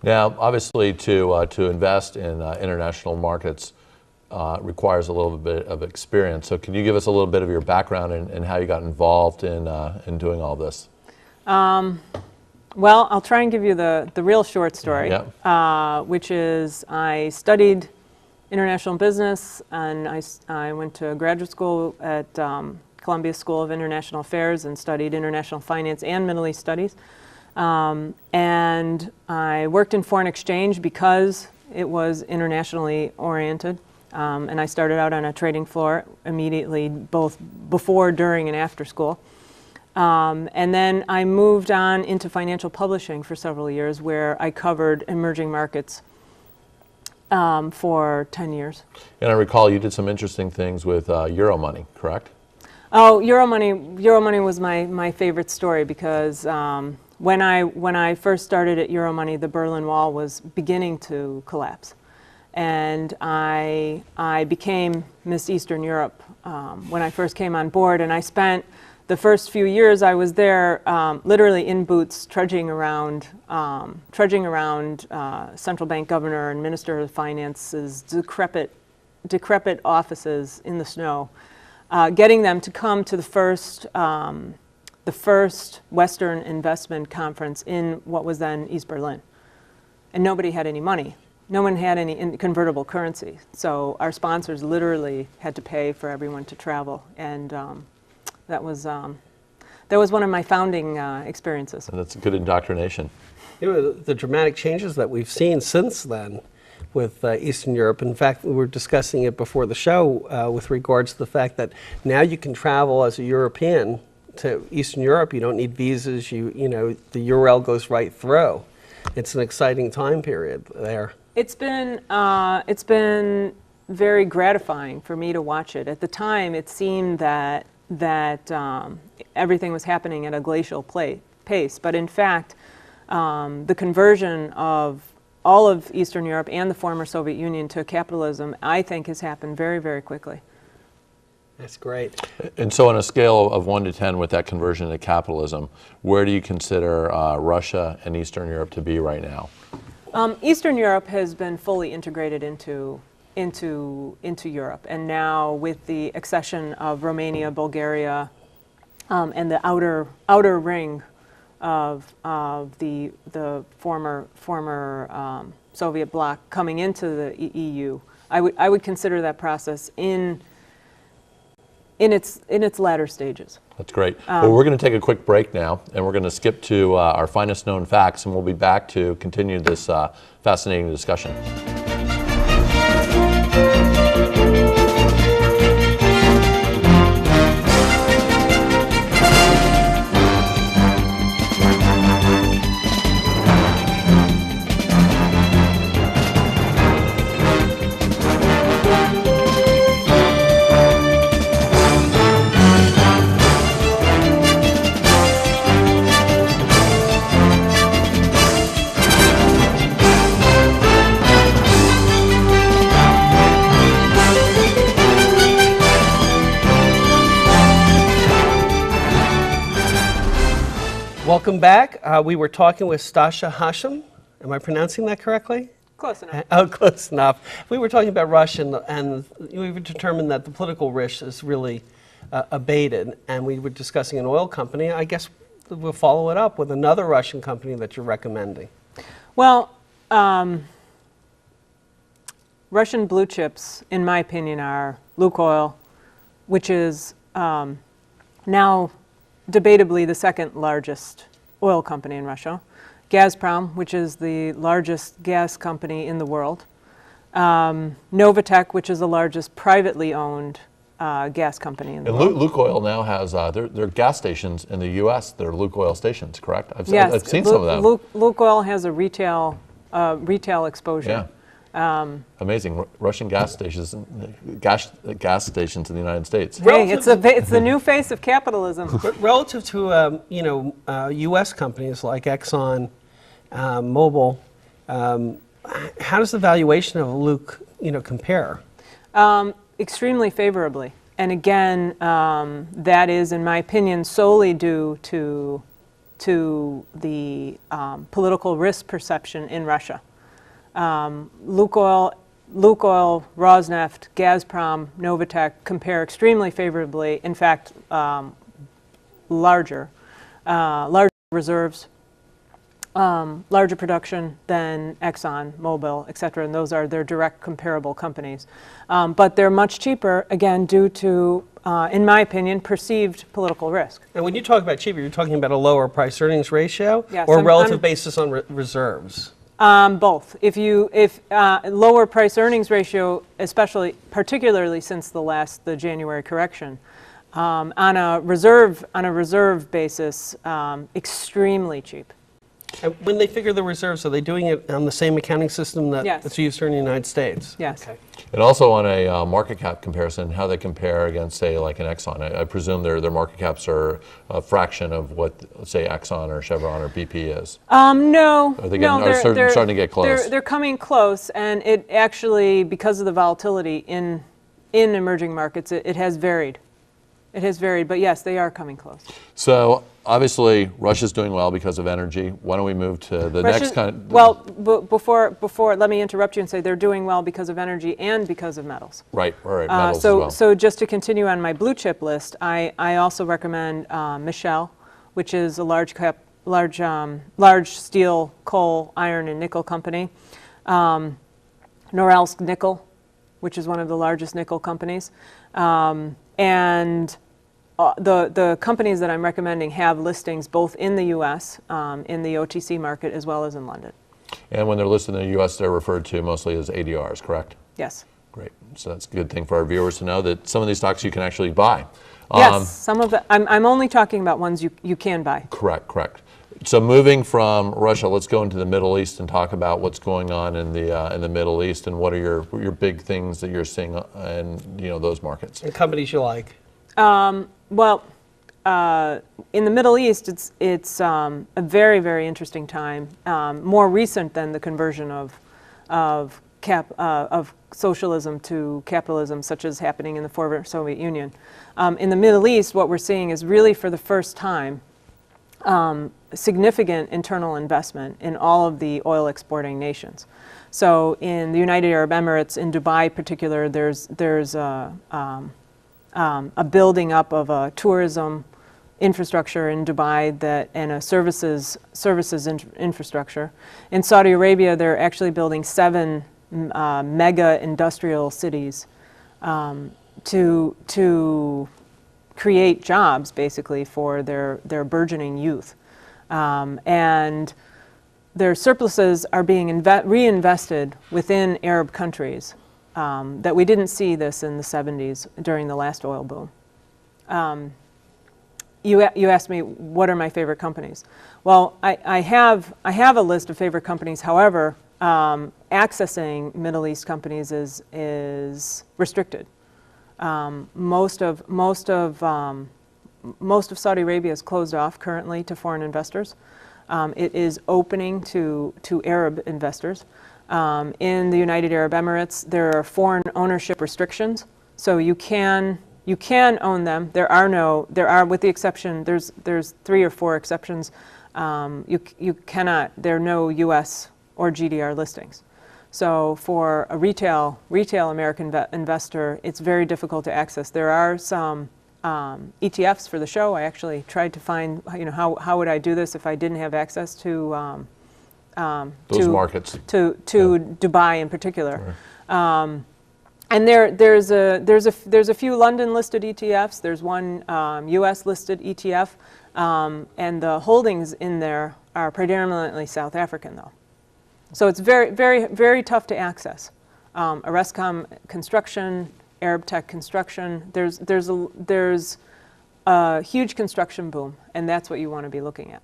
Now, obviously, to invest in international markets requires a little bit of experience. So, can you give us a little bit of your background and how you got involved in doing all this? Well, I'll try and give you the real short story, which is I studied international business, and I went to graduate school at Columbia School of International Affairs and studied international finance and Middle East studies. And I worked in foreign exchange because it was internationally oriented. And I started out on a trading floor immediately, both before, during, and after school. And then I moved on into financial publishing for several years, where I covered emerging markets for 10 years. And I recall you did some interesting things with Euromoney, correct? Oh, Euromoney was my favorite story because when I first started at Euromoney, the Berlin Wall was beginning to collapse. And I became Miss Eastern Europe when I first came on board, and I spent the first few years I was there literally in boots, trudging around central bank governor and minister of finance's decrepit offices in the snow, getting them to come to the first Western investment conference in what was then East Berlin. And nobody had any money. No one had any convertible currency. So our sponsors literally had to pay for everyone to travel. And that was one of my founding experiences. And that's a good indoctrination. You know, the dramatic changes that we've seen since then with Eastern Europe. In fact, we were discussing it before the show with regards to the fact that now you can travel as a European to Eastern Europe. You don't need visas. You know, the URL goes right through. It's an exciting time period there. It's been very gratifying for me to watch it. At the time, it seemed that everything was happening at a glacial pace, but in fact, the conversion of all of Eastern Europe and the former Soviet Union to capitalism, I think, has happened very, very quickly. That's great. And so on a scale of 1 to 10 with that conversion to capitalism, where do you consider Russia and Eastern Europe to be right now? Eastern Europe has been fully integrated into Europe, and now with the accession of Romania, Bulgaria, and the outer ring of the former Soviet bloc coming into the EU, I would consider that process in its latter stages. That's great. Well, we're going to take a quick break now, and we're going to skip to our finest known facts, and we'll be back to continue this fascinating discussion. Welcome back. We were talking with Stacia Hachem. Am I pronouncing that correctly? Close enough. Oh, close enough. We were talking about Russia, and we've determined that the political risk is really abated, and we were discussing an oil company. I guess we'll follow it up with another Russian company that you're recommending. Well, Russian blue chips, in my opinion, are Lukoil, which is now debatably the second largest oil company in Russia, Gazprom, which is the largest gas company in the world, Novatek, which is the largest privately owned gas company in the world. Lukoil now has their gas stations in the U.S. They're Lukoil stations, correct? Yes, I've seen some of them. Lukoil has a retail exposure. Yeah. Amazing. Russian gas stations in the United States. Hey, it's the new face of capitalism. But relative to U.S. companies like Exxon, Mobil, how does the valuation of Luke compare? Extremely favorably, and again, that is, in my opinion, solely due to to the political risk perception in Russia. Lukoil, Rosneft, Gazprom, Novatek compare extremely favorably. In fact, larger reserves, larger production than Exxon, Mobil, et cetera, and those are their direct comparable companies. But they're much cheaper, again, due to, in my opinion, perceived political risk. And when you talk about cheaper, you're talking about a lower price-earnings ratio, Yes, or relative basis on reserves? Both. If lower price-earnings ratio, particularly since the January correction, on a reserve basis, extremely cheap. And when they figure the reserves, are they doing it on the same accounting system that's used here in the United States? Yes. Okay. And also on a market cap comparison, how they compare against, say, like an Exxon. I presume their market caps are a fraction of what, say, Exxon or Chevron or BP is. No. Are they starting to get close? They're coming close, and it actually, because of the volatility in emerging markets, it has varied. It has varied, but yes, they are coming close. So obviously, Russia's doing well because of energy. Why don't we move to the next kind of... Well, before, let me interrupt you and say they're doing well because of energy and because of metals. Right, metals as well. So just to continue on my blue chip list, I also recommend Michel, which is a large steel, coal, iron, and nickel company. Norilsk Nickel, which is one of the largest nickel companies. And the companies that I'm recommending have listings both in the U.S., in the OTC market, as well as in London. And when they're listed in the U.S., they're referred to mostly as ADRs, correct? Yes. Great. So that's a good thing for our viewers to know that some of these stocks you can actually buy. Yes, some of the, I'm only talking about ones you can buy. Correct. So moving from Russia, let's go into the Middle East and talk about what's going on in the Middle East and what are your big things that you're seeing in those markets. And companies you like. Well, in the Middle East, it's a very, very interesting time, more recent than the conversion of socialism to capitalism, such as happening in the former Soviet Union. In the Middle East, what we're seeing is really for the first time significant internal investment in all of the oil exporting nations. So in the United Arab Emirates, in Dubai in particular, there's a building up of a tourism infrastructure in Dubai and a services infrastructure. In Saudi Arabia, they're actually building 7 mega industrial cities to create jobs, basically, for their burgeoning youth. And their surpluses are being reinvested within Arab countries. That we didn't see this in the 70s during the last oil boom. You asked me, what are my favorite companies? Well, I have a list of favorite companies. However, accessing Middle East companies is restricted. Most of Saudi Arabia is closed off currently to foreign investors. It is opening to Arab investors. In the United Arab Emirates, there are foreign ownership restrictions, so you can own them. There are, with the exception, there's 3 or 4 exceptions. You cannot. There are no U.S. or GDR listings. So for a retail American investor, it's very difficult to access. There are some ETFs for the show. I actually tried to find, how would I do this if I didn't have access to those markets, to Dubai in particular. Right. And there's a few London listed ETFs. There's one U.S. listed ETF, and the holdings in there are predominantly South African, though. So it's very, very, very tough to access. Arescom Construction, Arab Tech Construction. There's a huge construction boom, and that's what you want to be looking at.